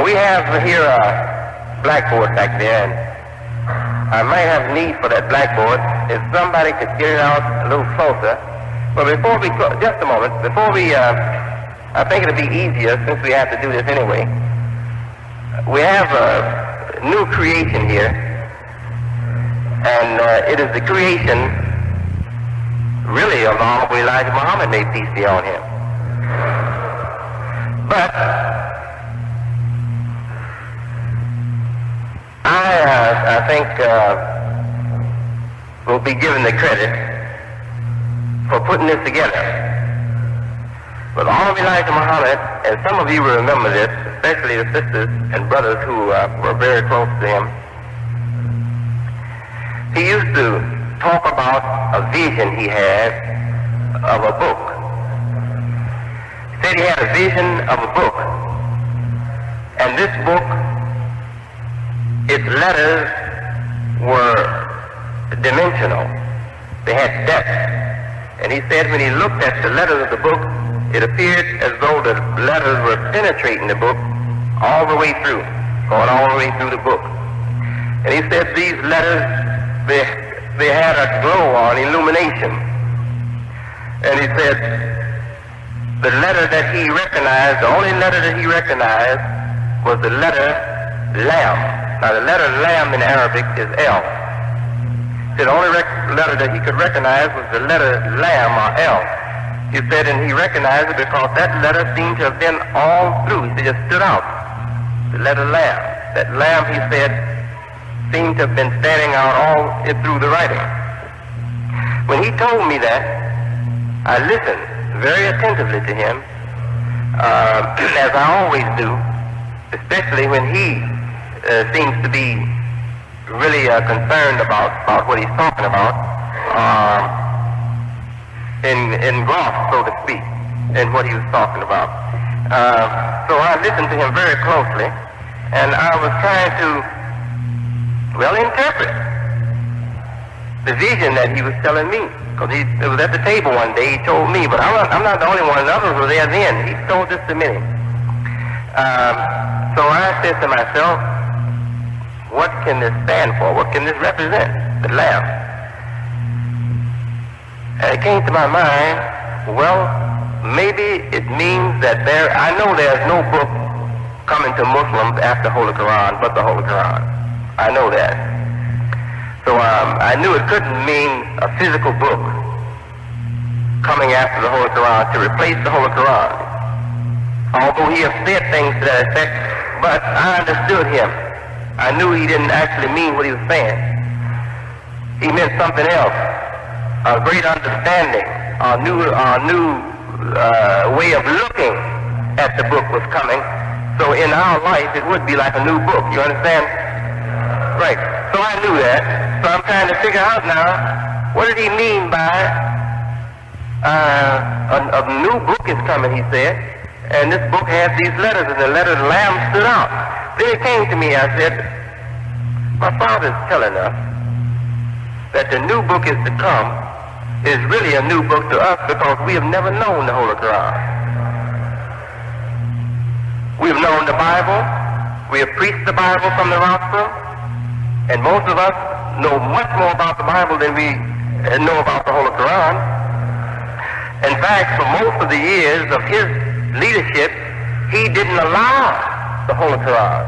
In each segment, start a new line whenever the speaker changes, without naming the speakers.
We have here a blackboard back there, and I might have need for that blackboard if somebody could get it out a little closer. But before we go, just a moment, before we, I think it'll be easier since we have to do this anyway. We have a new creation here, and it is the creation, really, of the Honorable Elijah Muhammad, may peace be on him. But I think we'll be given the credit for putting this together. But the Honorable Elijah Muhammad, and some of you will remember this, especially the sisters and brothers who were very close to him, he used to talk about a vision he had of a book. He said he had a vision of a book, and this book, its letters were dimensional. They had depth. And he said when he looked at the letters of the book, it appeared as though the letters were penetrating the book all the way through, going all the way through the book. And he said these letters, they had a glow on illumination. And he said the letter that he recognized, the only letter that he recognized was the letter Lam. Now the letter Lam in Arabic is L. He said the only letter that he could recognize was the letter Lam or L. He said, and he recognized it because that letter seemed to have been all through. He said, it stood out. The letter Lam. That Lam, he said, seemed to have been standing out all through the writing. When he told me that, I listened very attentively to him, as I always do, especially when he seems to be really concerned about what he's talking about, engrossed, so to speak, in what he was talking about. So I listened to him very closely, and I was trying to, interpret the vision that he was telling me. Because it was at the table one day, he told me, but I'm not the only one, the others were there then. He told this to many. So I said to myself, what can this stand for? What can this represent? The lamb. And it came to my mind, maybe it means that I know there's no book coming to Muslims after Holy Quran but the Holy Quran. I know that. So I knew it couldn't mean a physical book coming after the Holy Quran to replace the Holy Quran. Although he has said things to that effect, but I understood him. I knew he didn't actually mean what he was saying. He meant something else. A great understanding, a new way of looking at the book was coming. So in our life, it would be like a new book. You understand? Right. So I knew that. So I'm trying to figure out now, what did he mean by a new book is coming, he said, and this book has these letters, and the letter Lamb stood out. Then it came to me, I said, my father's telling us that the new book is to come is really a new book to us because we have never known the Holy Quran. We've known the Bible, we have preached the Bible from the rostrum, and most of us know much more about the Bible than we know about the Holy Quran. In fact, for most of the years of his leadership, he didn't allow the Holy Quran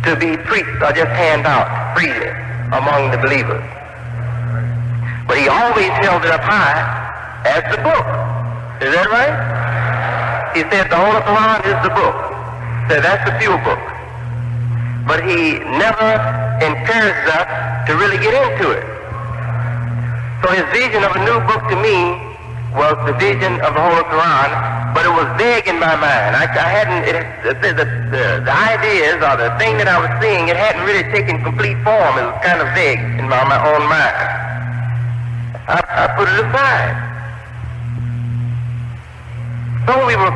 to be preached or just hand out freely among the believers. But he always held it up high as the book. Is that right? He said the Holy Quran is the book. So that's the pure book. But he never encouraged us to really get into it. So his vision of a new book to me was the vision of the Holy Quran, but it was vague in my mind. The ideas or the thing that I was seeing, it hadn't really taken complete form. It was kind of vague in my own mind. I put it aside. So we were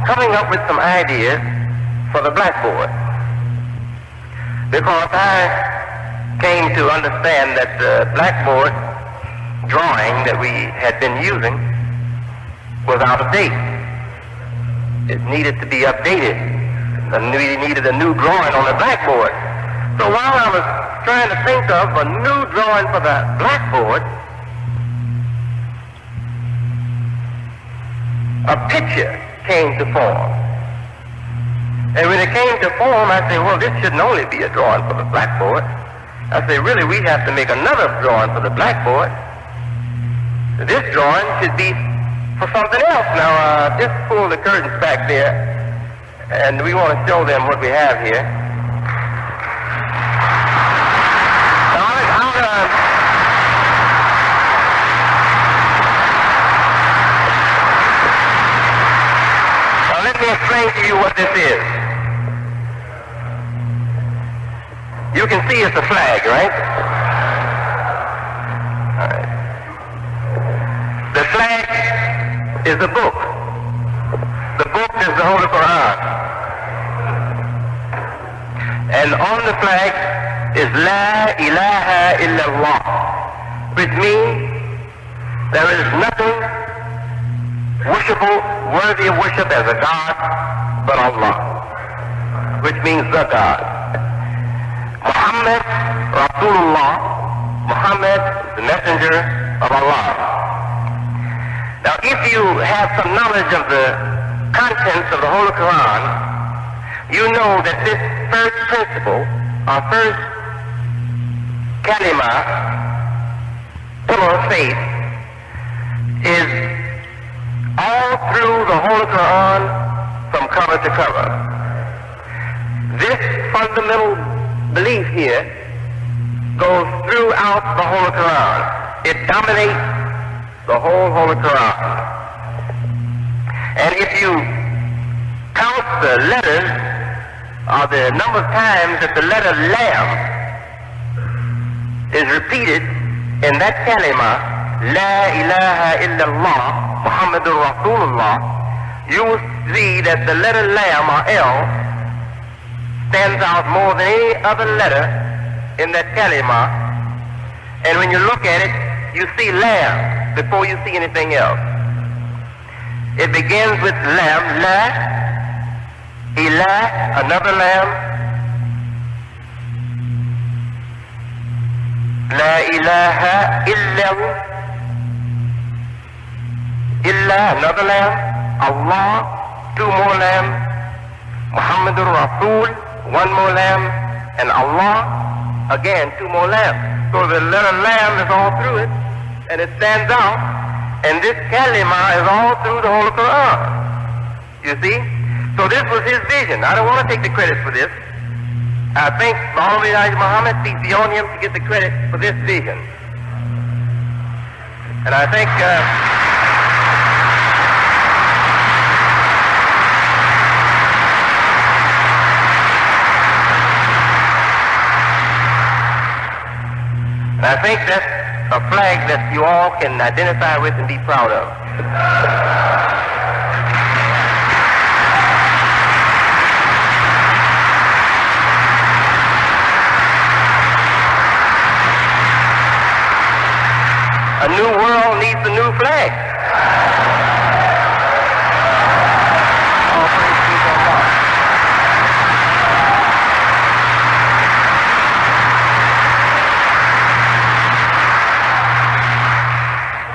coming up with some ideas for the blackboard, because I came to understand that the blackboard drawing that we had been using was out of date. it needed to be updated. We needed a new drawing on the blackboard. So while I was trying to think of a new drawing for the blackboard, a picture came to form. And when it came to form, I said, well, this shouldn't only be a drawing for the blackboard. I said, really, we have to make another drawing for the blackboard. This drawing should be for something else. Now, just pull the curtains back there, and we want to show them what we have here. Now, let me explain to you what this is. You can see it's a flag, right? All right. The flag is the book. The book is the Holy Qur'an. And on the flag is La ilaha illallah, which means there is nothing worshipable, worthy of worship as a God but Allah, which means the God. Muhammad Rasulullah, Muhammad, the messenger of Allah. Now, if you have some knowledge of the contents of the Holy Quran, you know that this first principle, or first kalima, pillar of faith, is all through the Holy Quran from cover to cover. This fundamental belief here goes throughout the Holy Quran. It dominates the whole Holy Quran. And if you count the letters, or the number of times that the letter Lam is repeated in that kalima, La ilaha illallah, Muhammadur Rasulullah, you will see that the letter Lam, or L, stands out more than any other letter in that kalima. And when you look at it, you see Lam before you see anything else. It begins with Lam, La, Ilah, another Lam, La ilaha illa, another Lam, Allah, two more Lam, Muhammadur Rasul, one more Lam, and Allah, again, two more Lam. So the letter Lam is all through it, and it stands out, and this kalima is all through the Holy Quran. You see? So this was his vision. I don't want to take the credit for this. I think Imam Muhammad, peace be on him, to get the credit for this vision. And I think that's a flag that you all can identify with and be proud of. A new world needs a new flag. All praise be to Allah.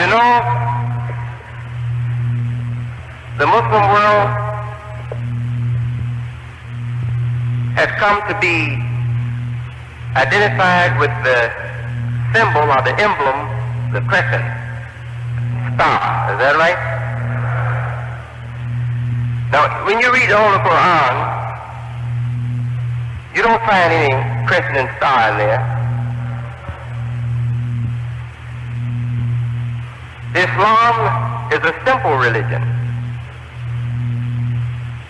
You know, the Muslim world has come to be identified with the symbol or the emblem, the crescent star. Is that right? Now, when you read the Holy Quran, you don't find any crescent and star in there. Islam is a simple religion.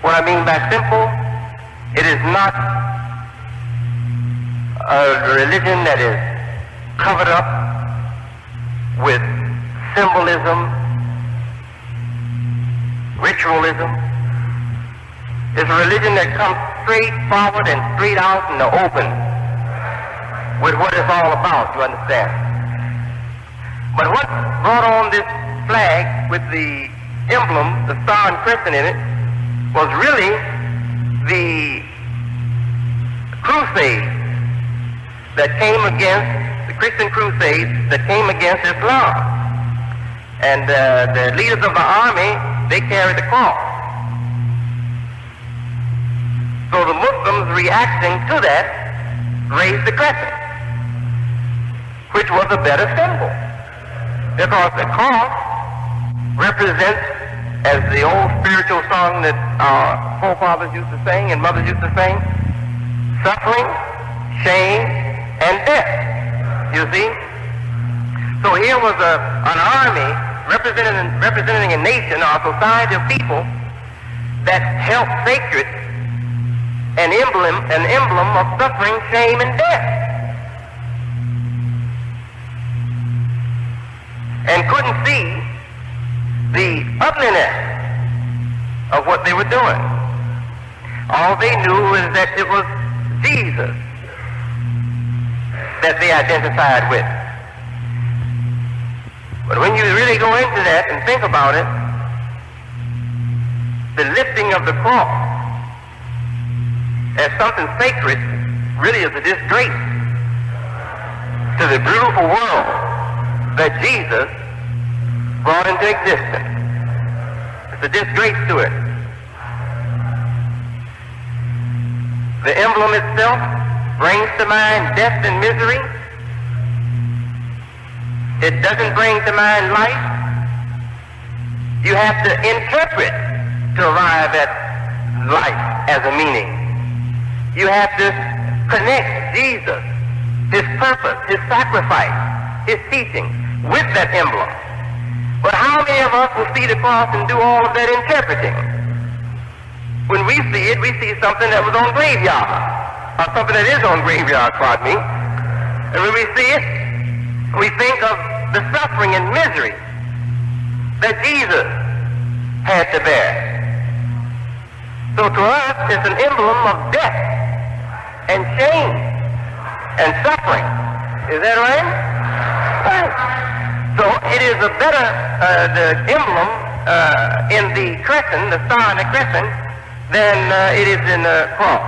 What I mean by simple, it is not a religion that is covered up with symbolism, ritualism. It's a religion that comes straight forward and straight out in the open with what it's all about, you understand? But what brought on this flag with the emblem, the star and crescent in it, was really the crusade that came against, the Christian crusades that came against Islam. And the leaders of the army, they carried the cross. So the Muslims reacting to that raised the crescent, which was a better symbol. Because the cross represents, as the old spiritual song that our forefathers used to sing and mothers used to sing, suffering, shame, and death. You see? So here was an army representing a nation or a society of people that held sacred an emblem of suffering, shame, and death. And couldn't see the ugliness of what they were doing. All they knew is that it was Jesus that they identified with. But when you really go into that and think about it, the lifting of the cross as something sacred really is a disgrace to the beautiful world that Jesus brought into existence. It's a disgrace to it. The emblem itself brings to mind death and misery. It doesn't bring to mind life. You have to interpret to arrive at life as a meaning. You have to connect Jesus, his purpose, his sacrifice, his teaching with that emblem. But how many of us will see the cross and do all of that interpreting? When we see it, we see something that was on graveyard, or something that is on graveyard, pardon me. And when we see it, we think of the suffering and misery that Jesus had to bear. So to us, it's an emblem of death and shame and suffering. Is that right? Right. So it is a better, the emblem in the crescent, the star and the crescent, than it is in the cross.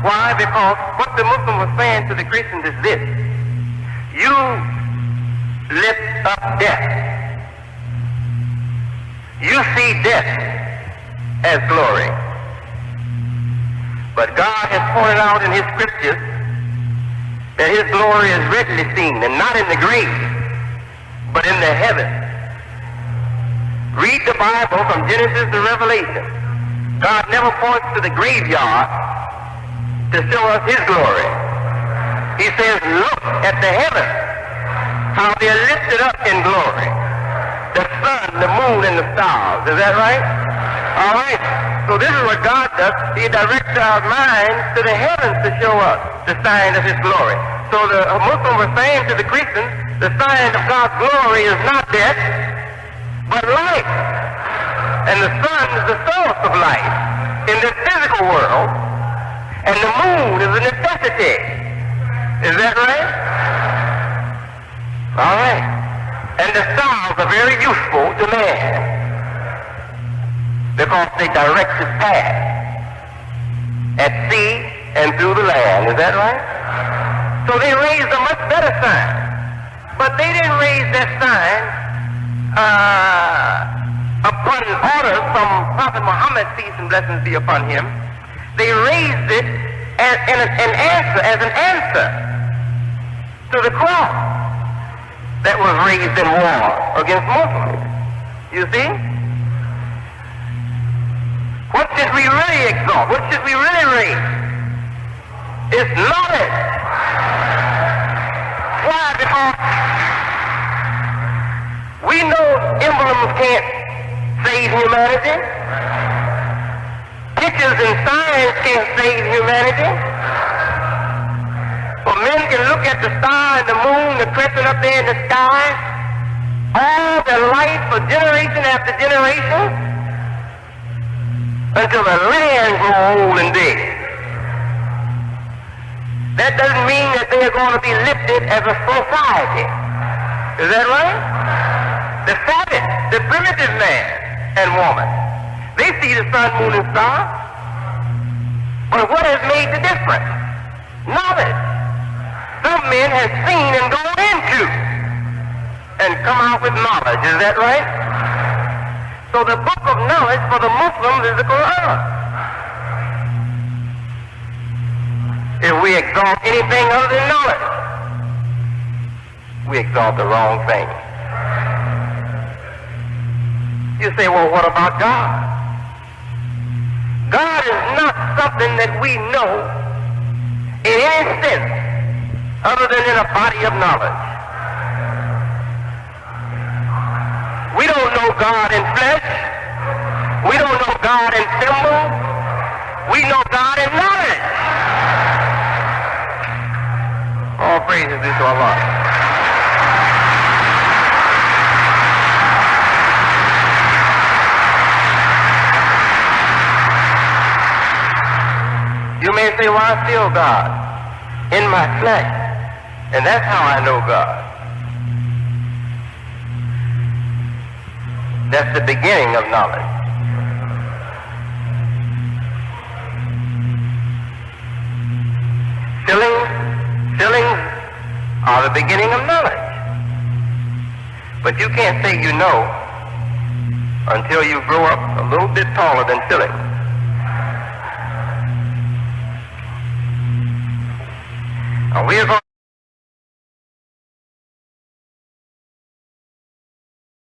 Why? Because what the Muslim was saying to the Christians is this: you lift up death. You see death as glory. But God has pointed out in his scriptures that his glory is readily seen, and not in the grave, but in the heavens. Read the Bible from Genesis to Revelation. God never points to the graveyard to show us his glory. He says, look at the heavens, how they are lifted up in glory. The sun, the moon, and the stars. Is that right? All right. So this is what God does. He directs our minds to the heavens to show us the sign of his glory. So the Muslim was saying to the Christians, the sign of God's glory is not death, but life. And the sun is the source of life in this physical world, and the moon is a necessity. Is that right? All right. And the stars are very useful to man because they direct his path at sea and through the land. Is that right? So they raised a much better sign. But they didn't raise that sign upon orders from Prophet Muhammad, peace and blessings be upon him. They raised it as an answer to the cross that was raised in war against Muslims. You see? What should we really exalt? What should we really raise? It's knowledge. Why? Because we know emblems can't save humanity. Pictures and science can't save humanity. But men can look at the star and the moon, the crescent up there in the sky, all their life for generation after generation, until the land grows old and dead. That doesn't mean that they are going to be lifted as a society. Is that right? The savage, the primitive man and woman, They see the sun, moon, and stars. But what has made the difference? Knowledge. Some men have seen and gone into and come out with knowledge. Is that right? So the book of knowledge for the Muslims is the Qur'an. If we exalt anything other than knowledge, we exalt the wrong thing. You say, well, what about God? God is not something that we know in any sense other than in a body of knowledge. We don't know God in flesh. We don't know God in symbol. We know God in knowledge. All praises be to Allah. You may say, well, I feel God in my flesh, and that's how I know God. That's the beginning of knowledge. Feelings are the beginning of knowledge. But you can't say you know until you grow up a little bit taller than feelings. We're going